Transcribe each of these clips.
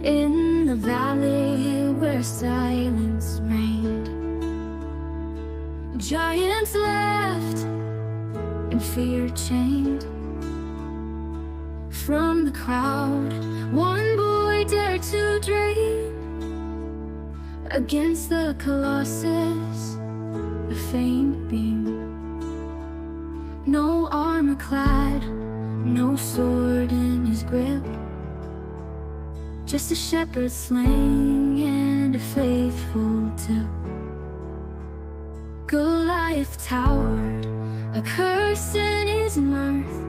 In the valley where silence reigned, giants left and fear chained. From the crowd, one boy dared to dream against the colossus, a faint beam. No armor clad, no sword in his grip, just a shepherd's sling and a faithful tip. Goliath towered, a curse in his mirth.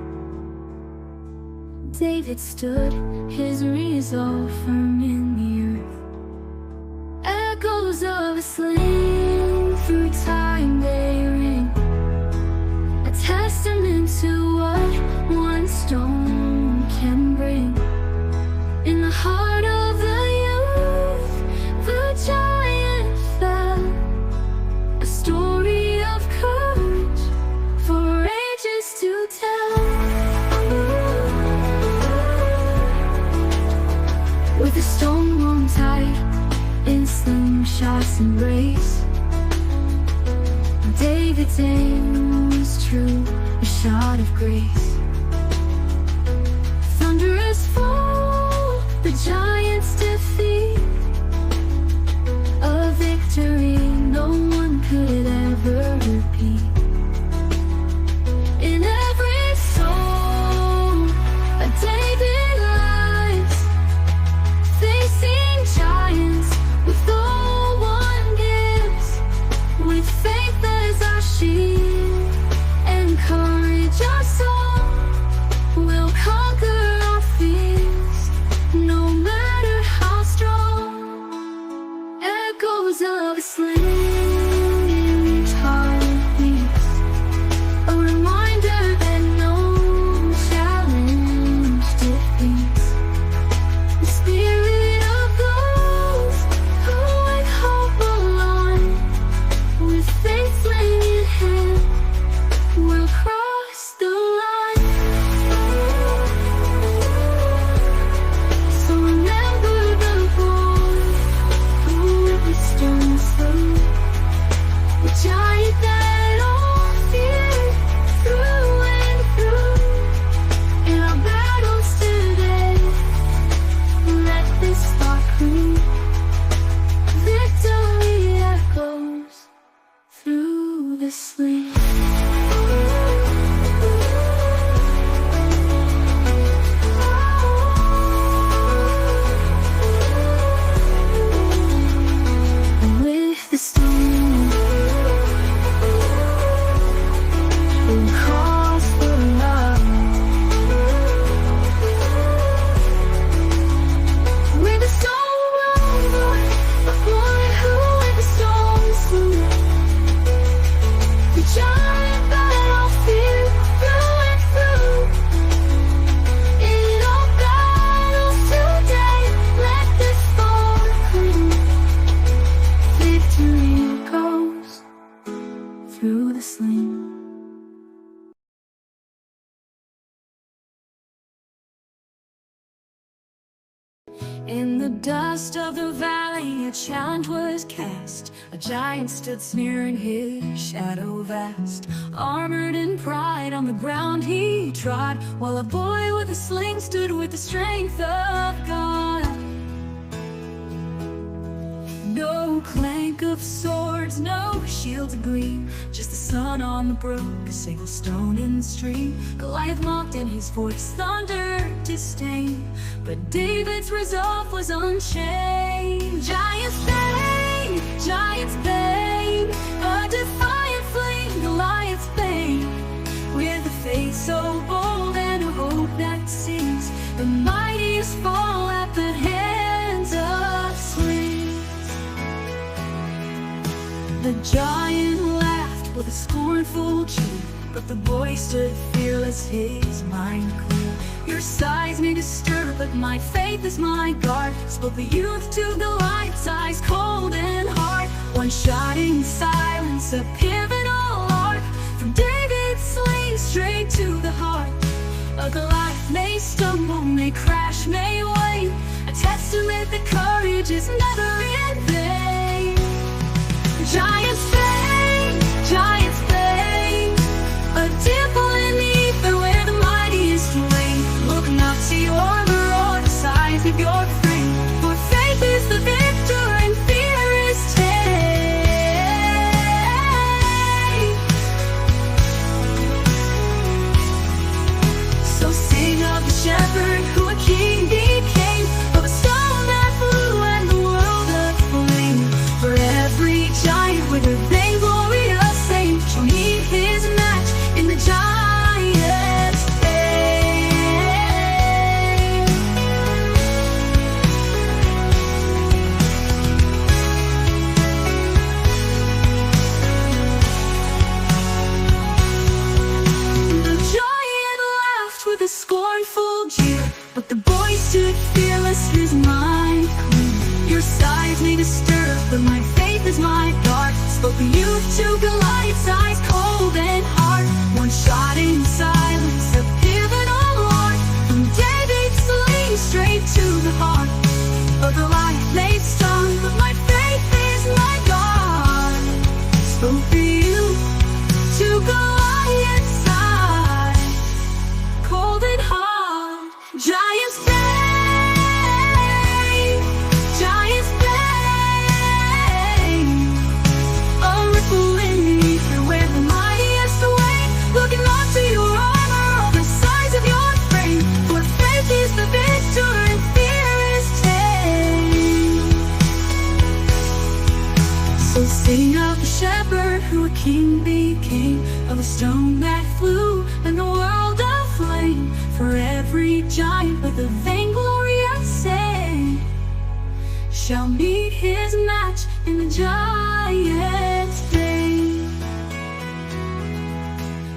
David stood, his resolve firm in the earth. Echoes of a sling through time they ring, a testament to what one stone can bring. In the heart of the youth, the giant fell, a story of courage for ages to tell. With a stone wound tight in slingshot's embrace, David's aim was true, a shot of grace. Thunderous fall, the giant's defeat, a victory no one could ever repeat. In every soul, a David lies, facing giants with all one gives, with faith as our shield and courage our song. We'll conquer our fears, no matter how strong. Echoes of a sling in each heart beats, a reminder that no challenge defeats the spirit of those who with hope align. With faith sling in hand, we'll cross the line. So remember the boy who with the stone slew, the giant that all feared through and through. In our battles today, let this thought prove, victory echoes through the sling. With the stone, we'll cross the line. With the stone boy, a boy who with the stone slew, the giant that all fear through and through. In all battles today, let this thought prove, victory goes through the sling. In the dust of the valley, a chant was cast. A giant stood sneering, his shadow vast. Armored in pride, on the ground he trod, while a boy with a sling stood with the strength of God. No clank of swords, no shields gleam, just the sun on the brook, a single stone in the stream. Goliath mocked and his voice thundered disdain, but David's resolve was unchained. Giants bane, a defiant flame, Goliath's bane. With a face so bold and a hope that sees the mightiest fall at the hands of slings. The giant laughed with a scornful cheer, but the boy stood fearless, his mind clear. Your size may disturb, but my faith is my guard, spoke the youth to Goliath's eyes cold and hard. One shot in silence, a pivotal arc, from David's sling straight to the heart. A Goliath may stumble, may crash, may wane, a testament that courage is never in vain. Giants fade, giants fade, a dimple in the ether where the mightiest reign. Look not to your armor or the size of your frame, for faith is the victor and fear is tame. So sing of the shepherd who a king became, of a stone that flew and the world aflame. For every giant with a vainglorious saint shall meet his match in the giant's fame. The giant laughed with a scornful jeer, but the boy stood fearless, his mind clear. Your size may disturb, but my faith is my guard. Spoke the youth to Goliath's eyes cold and hard. One shot in silence, a pivotal Lord. From David's sling straight to the heart. But Goliath lay stunned, but my faith is my guard. Spoke the youth to Goliath's eyes cold and hard. Giants fade, giants fade, a ripple in the ether where the mightiest await. Looking not to your armor or the size of your frame, for faith is the victor and fear is tame. So sing of the shepherd who a king became, of a stone that flew and the world aflame. For every giant with a vainglorious saint shall meet his match in the giant's fame.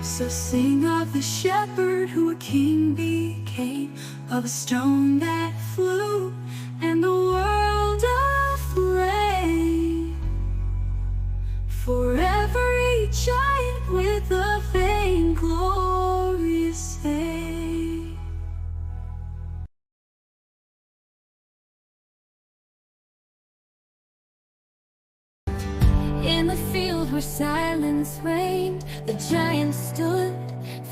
So sing of the shepherd who a king became, of a stone that flew and the world aflame. For every giant with a vainglorious saint. In the field where silence reigned, the giant stood,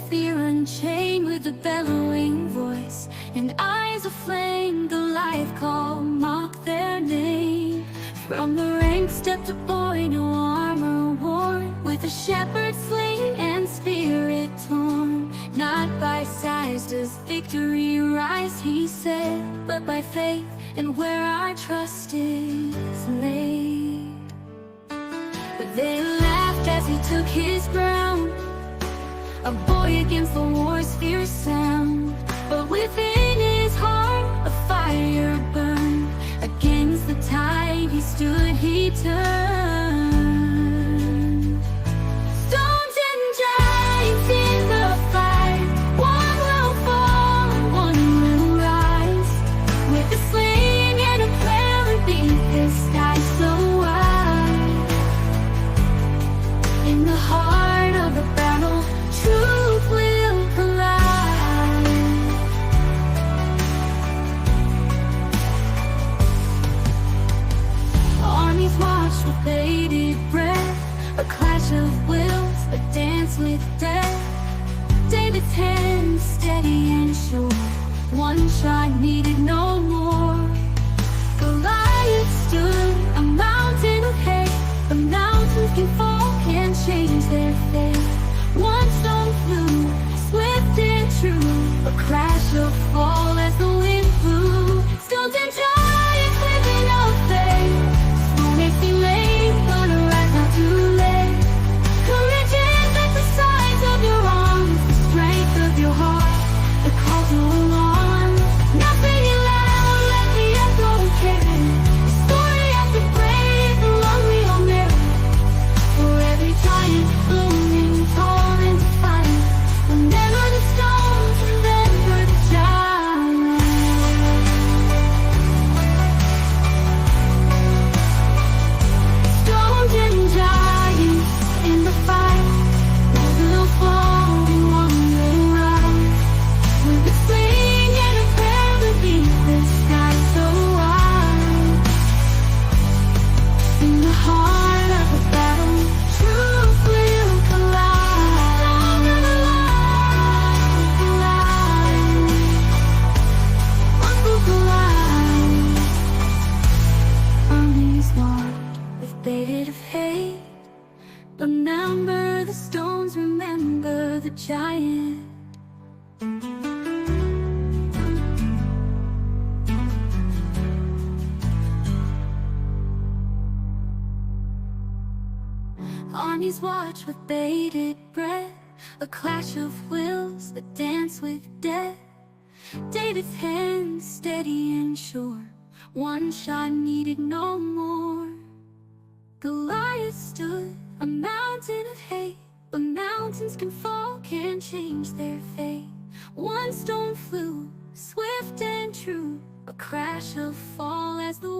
fear unchained, with a bellowing voice and eyes aflame. Goliath called, mocked their name. From the ranks stepped a boy, no armor worn, with a shepherd's sling and spirit torn. Not by size does victory rise, he said, but by faith and where our trust is laid. But they laughed as he took his ground, a boy against the war's fierce sound. But within his heart a fire burned. Against the tide he stood, he turned. Stones and giants in the fight, one will fall and one will rise, with a sling and a prayer beneath the sky so wide. In the heart of the battle, truth will collide. Armies march with bated breath, a clash of wills, a dance with death. David's hand steady and sure, one shot needed no more. Goliath stood, a mountain of hate. The mountains can fall, can change their fate. One stone flew, swift and true, a crash of fall as the wind blew. Stones and giants living of faith, slow may seem late, but arise not too late. Courage is at the size of your arms, the strength of your heart, the call to alarm. Nothing in life will let the echo carry the story of the brave, the one we all marry. For every giant blooming giant. Armies watch with bated breath, a clash of wills that dance with death. David's hand steady and sure, one shot needed no more. Goliath stood, a mountain of hate, but mountains can fall, can't change their fate. One stone flew, swift and true, a crash of fall as the